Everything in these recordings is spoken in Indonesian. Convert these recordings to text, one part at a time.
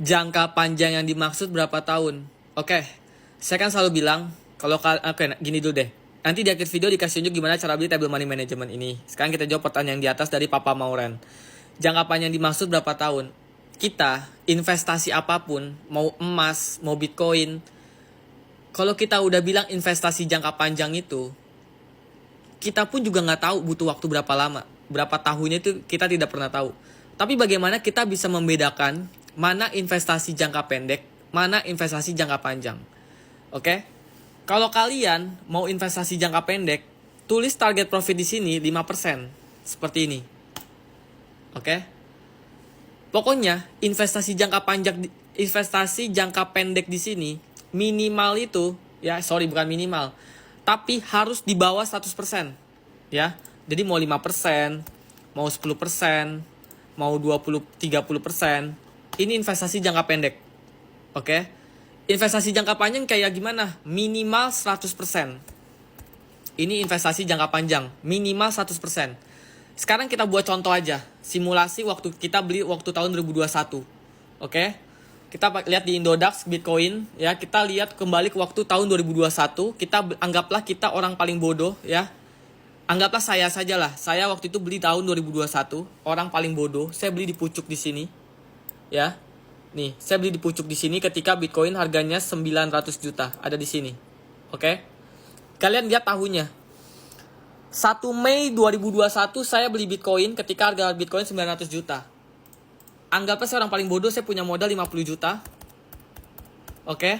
Jangka panjang yang dimaksud berapa tahun? Oke, saya kan selalu bilang kalau gini dulu deh. Nanti di akhir video dikasih tunjuk gimana cara beli table money management ini. Sekarang kita jawab pertanyaan yang di atas dari Papa Mauren. Jangka panjang dimaksud berapa tahun? Kita investasi apapun, mau emas, mau bitcoin, kalau kita udah bilang investasi jangka panjang itu, kita pun juga nggak tahu butuh waktu berapa lama, berapa tahunnya itu kita tidak pernah tahu. Tapi bagaimana kita bisa membedakan mana investasi jangka pendek, mana investasi jangka panjang? Oke? Kalau kalian mau investasi jangka pendek, tulis target profit di sini 5%. Seperti ini. Oke? Pokoknya investasi jangka panjang, investasi jangka pendek di sini minimal itu, ya sorry bukan minimal, tapi harus di bawah 100%. Ya. Jadi mau 5%, mau 10%, mau 20-30%, ini investasi jangka pendek. Oke. Investasi jangka panjang kayak gimana? Minimal 100%. Ini investasi jangka panjang, minimal 100%. Sekarang kita buat contoh aja, simulasi waktu kita beli waktu tahun 2021. Oke? Kita lihat di Indodax Bitcoin, ya, kita lihat kembali ke waktu tahun 2021, kita anggaplah kita orang paling bodoh, ya. Anggaplah saya sajalah. Saya waktu itu beli tahun 2021, orang paling bodoh, saya beli di pucuk di sini. Ya. Nih, saya beli di pucuk di sini ketika Bitcoin harganya 900 juta, ada di sini. Oke? Kalian lihat tahunnya. 1 Mei 2021 saya beli Bitcoin ketika harga Bitcoin 900 juta. Anggaplah saya orang paling bodoh, saya punya modal 50 juta. Oke.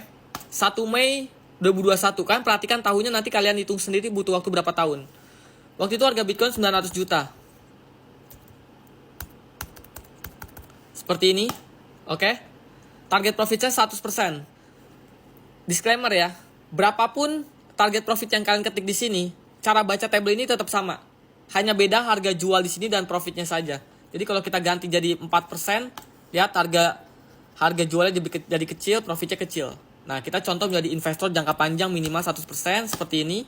1 Mei 2021 kan, perhatikan tahunnya, nanti kalian hitung sendiri butuh waktu berapa tahun. Waktu itu harga Bitcoin 900 juta. Seperti ini. Oke. Target profit saya 100%. Disclaimer ya, berapapun target profit yang kalian ketik di sini, cara baca table ini tetap sama. Hanya beda harga jual di sini dan profitnya saja. Jadi kalau kita ganti jadi 4%, lihat harga jualnya jadi kecil, profitnya kecil. Nah, kita contoh menjadi investor jangka panjang minimal 100% seperti ini.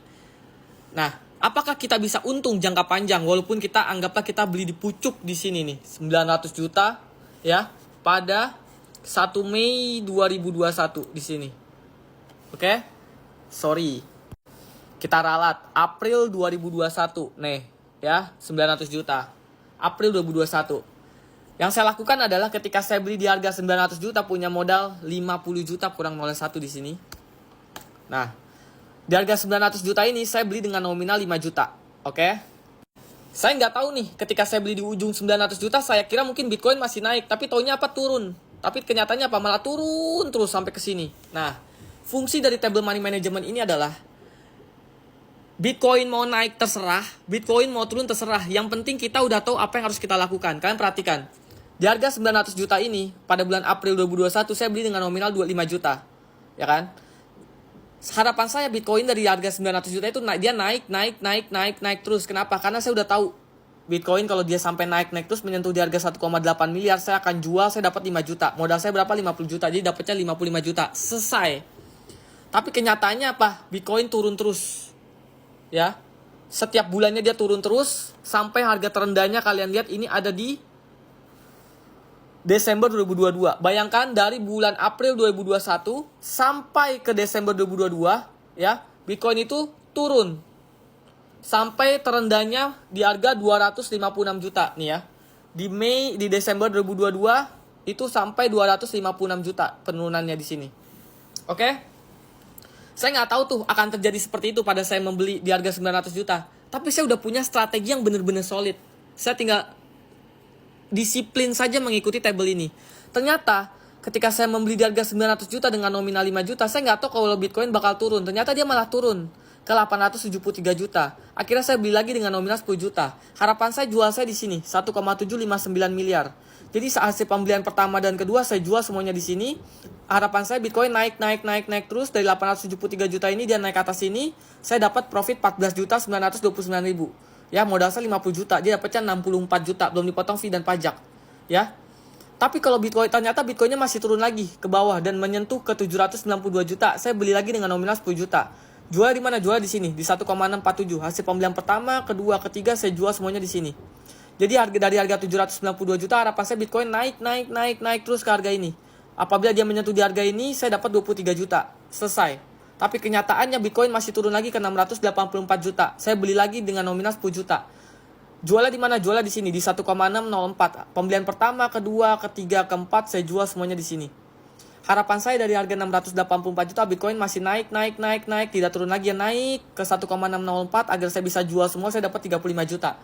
Nah, apakah kita bisa untung jangka panjang walaupun kita anggaplah kita beli di pucuk di sini nih, 900 juta ya, pada 1 Mei 2021 di sini. Oke? Sorry. Kita ralat April 2021 nih, ya, 900 juta. April 2021. Yang saya lakukan adalah ketika saya beli di harga 900 juta punya modal 50 juta kurang 0,1 di sini. Nah, di harga 900 juta ini saya beli dengan nominal 5 juta. Oke? Saya nggak tahu nih, ketika saya beli di ujung 900 juta, saya kira mungkin Bitcoin masih naik, tapi taunya apa? Turun. Tapi kenyataannya apa? Malah turun terus sampai ke sini. Nah, fungsi dari table money management ini adalah Bitcoin mau naik terserah, Bitcoin mau turun terserah. Yang penting kita udah tahu apa yang harus kita lakukan. Kalian perhatikan. Di harga 900 juta ini, pada bulan April 2021, saya beli dengan nominal 25 juta. Ya kan? Harapan saya Bitcoin dari harga 900 juta itu dia naik terus. Kenapa? Karena saya udah tahu Bitcoin kalau dia sampai naik terus menyentuh di harga 1,8 miliar, saya akan jual, saya dapat 5 juta. Modal saya berapa? 50 juta. Jadi dapatnya 55 juta. Selesai. Tapi kenyataannya apa? Bitcoin turun terus. Ya. Setiap bulannya dia turun terus sampai harga terendahnya kalian lihat ini ada di Desember 2022. Bayangkan dari bulan April 2021 sampai ke Desember 2022, ya, Bitcoin itu turun sampai terendahnya di harga 256 juta nih ya. Di Desember 2022 itu sampai 256 juta penurunannya di sini. Oke? Saya nggak tahu tuh akan terjadi seperti itu pada saya membeli di harga 900 juta. Tapi saya udah punya strategi yang benar-benar solid. Saya tinggal disiplin saja mengikuti table ini. Ternyata ketika saya membeli di harga 900 juta dengan nominal 5 juta, saya nggak tahu kalau Bitcoin bakal turun. Ternyata dia malah turun ke 873 juta. Akhirnya saya beli lagi dengan nominal 10 juta. Harapan saya jual saya di sini 1,759 miliar. Jadi hasil pembelian pertama dan kedua saya jual semuanya di sini. Harapan saya Bitcoin naik terus dari 873 juta ini dia naik ke atas sini. Saya dapat profit 14 juta 929 ribu. Ya, modal saya 50 juta, dia dapatnya 64 juta, belum dipotong fee dan pajak. Ya. Tapi kalau Bitcoin, ternyata Bitcoinnya masih turun lagi ke bawah dan menyentuh ke 792 juta. Saya beli lagi dengan nominal 10 juta. Jual di mana? Jual di sini, di 1,647. Hasil pembelian pertama, kedua, ketiga saya jual semuanya di sini. Jadi dari harga 792 juta harapan saya Bitcoin naik terus ke harga ini. Apabila dia menyentuh di harga ini, saya dapat 23 juta. Selesai. Tapi kenyataannya Bitcoin masih turun lagi ke 684 juta. Saya beli lagi dengan nominal 10 juta. Jualnya di mana? Jualnya di sini di 1,604. Pembelian pertama, kedua, ketiga, keempat saya jual semuanya di sini. Harapan saya dari harga 684 juta Bitcoin masih naik, tidak turun lagi, ya naik ke 1,604 agar saya bisa jual semua, saya dapat 35 juta.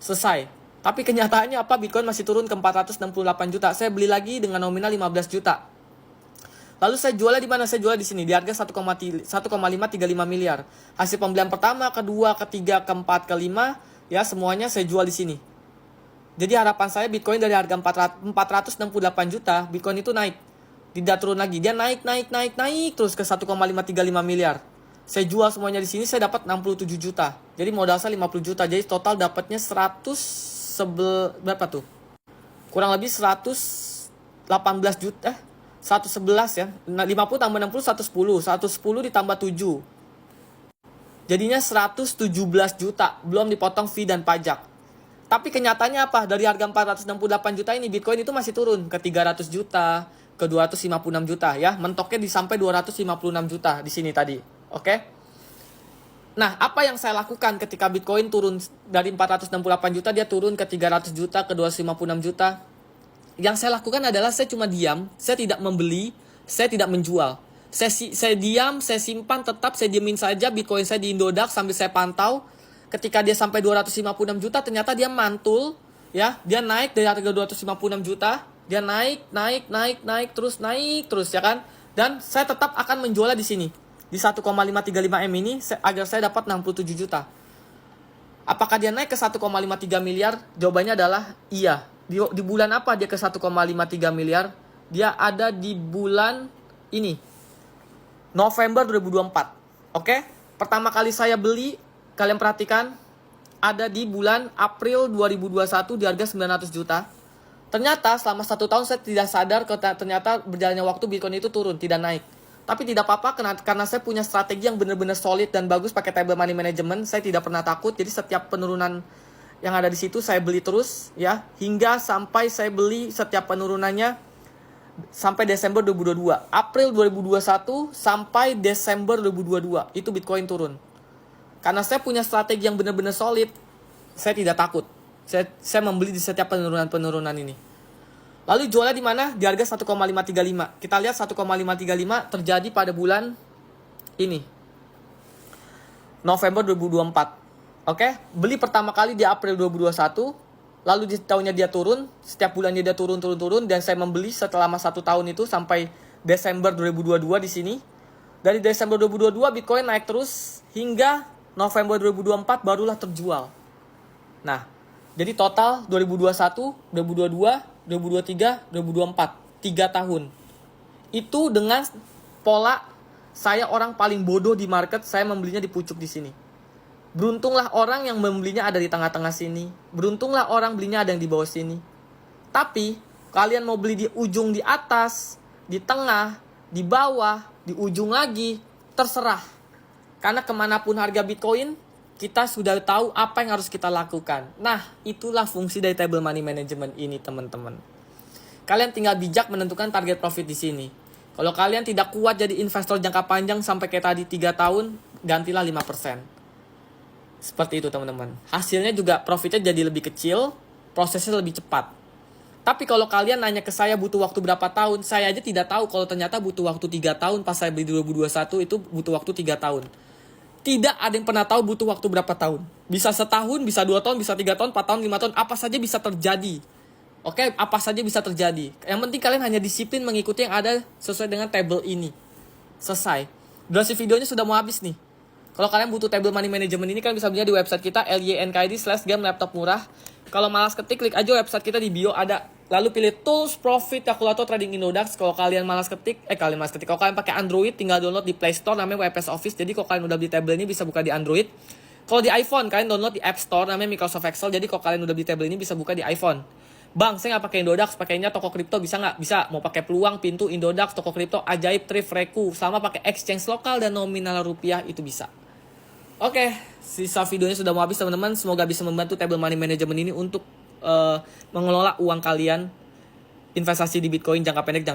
Selesai. Tapi kenyataannya apa? Bitcoin masih turun ke 468 juta. Saya beli lagi dengan nominal 15 juta. Lalu saya jualnya di mana? Saya jual di sini di harga 1,535 miliar. Hasil pembelian pertama, kedua, ketiga, keempat, kelima, ya semuanya saya jual di sini. Jadi harapan saya Bitcoin dari harga 468 juta, Bitcoin itu naik. Tidak turun lagi. Dia naik terus ke 1,535 miliar. Saya jual semuanya di sini, saya dapat 67 juta. Jadi modal saya 50 juta. Jadi total dapatnya berapa tuh? Kurang lebih 118 juta. 111 ya. 50 tambah 60 110. 110 ditambah 7. Jadinya 117 juta. Belum dipotong fee dan pajak. Tapi kenyataannya apa? Dari harga 468 juta ini Bitcoin itu masih turun ke 300 juta, ke 256 juta ya. Mentoknya di sampai 256 juta di sini tadi. Oke? Nah, apa yang saya lakukan ketika Bitcoin turun dari 468 juta, dia turun ke 300 juta, ke 256 juta. Yang saya lakukan adalah saya cuma diam, saya tidak membeli, saya tidak menjual. Saya diam, saya simpan, tetap saya diemin saja Bitcoin saya di Indodax sambil saya pantau. Ketika dia sampai 256 juta, ternyata dia mantul, ya. Dia naik dari harga 256 juta, dia naik terus ya kan. Dan saya tetap akan menjualnya di sini. Di 1,535 M ini agar saya dapat 67 juta. Apakah dia naik ke 1,53 miliar? Jawabannya adalah iya. Di bulan apa dia ke 1,53 miliar? Dia ada di bulan ini. November 2024. Oke? Pertama kali saya beli, kalian perhatikan, ada di bulan April 2021 di harga 900 juta. Ternyata selama 1 tahun saya tidak sadar ternyata berjalannya waktu Bitcoin itu turun, tidak naik. Tapi tidak apa-apa karena saya punya strategi yang benar-benar solid dan bagus pakai table money management. Saya tidak pernah takut. Jadi setiap penurunan yang ada di situ saya beli terus ya, hingga sampai saya beli setiap penurunannya sampai Desember 2022. April 2021 sampai Desember 2022 itu Bitcoin turun. Karena saya punya strategi yang benar-benar solid, saya tidak takut. Saya membeli di setiap penurunan ini. Lalu jualnya di mana? Di harga 1,535. Kita lihat 1,535 terjadi pada bulan ini. November 2024. Oke, beli pertama kali di April 2021. Lalu di tahunnya dia turun. Setiap bulannya dia turun. Dan saya membeli setelah 1 tahun itu sampai Desember 2022 di sini. Dari Desember 2022 Bitcoin naik terus hingga November 2024 barulah terjual. Nah, jadi total 2021, 2022, 2023, 2024, 3 tahun. Itu dengan pola saya orang paling bodoh di market, saya membelinya di pucuk di sini. Beruntunglah orang yang membelinya ada di tengah-tengah sini. Beruntunglah orang belinya ada yang di bawah sini. Tapi kalian mau beli di ujung di atas, di tengah, di bawah, di ujung lagi, terserah. Karena kemanapun harga Bitcoin, kita sudah tahu apa yang harus kita lakukan. Nah, itulah fungsi dari table money management ini, teman-teman. Kalian tinggal bijak menentukan target profit di sini. Kalau kalian tidak kuat jadi investor jangka panjang sampai kayak tadi 3 tahun, gantilah 5%. Seperti itu, teman-teman. Hasilnya juga profitnya jadi lebih kecil, prosesnya lebih cepat. Tapi kalau kalian nanya ke saya butuh waktu berapa tahun, saya aja tidak tahu kalau ternyata butuh waktu 3 tahun pas saya beli 2021 itu butuh waktu 3 tahun. Tidak ada yang pernah tahu butuh waktu berapa tahun. Bisa setahun, bisa 2 tahun, bisa 3 tahun, 4 tahun, 5 tahun. Apa saja bisa terjadi. Oke, apa saja bisa terjadi. Yang penting kalian hanya disiplin mengikuti yang ada sesuai dengan table ini. Selesai. Durasi videonya sudah mau habis nih. Kalau kalian butuh table money management ini, kalian bisa belinya di website kita lynKID/game laptop murah. Kalau malas ketik, klik aja website kita di bio ada. Lalu pilih tools, profit, kalkulator, trading Indodax. Kalau kalian malas ketik, kalau kalian pakai Android, tinggal download di Play Store namanya WPS Office. Jadi kalau kalian udah beli table ini bisa buka di Android. Kalau di iPhone, kalian download di App Store namanya Microsoft Excel. Jadi kalau kalian udah beli table ini bisa buka di iPhone. Bang, saya nggak pakai Indodax, pakainya toko kripto bisa nggak? Bisa. Mau pakai peluang, pintu, Indodax, toko kripto, ajaib, thrift, reku, sama pakai exchange lokal dan nominal rupiah itu bisa. Oke, sisa videonya sudah mau habis, teman-teman. Semoga bisa membantu table money management ini untuk mengelola uang kalian investasi di Bitcoin jangka pendek, jangka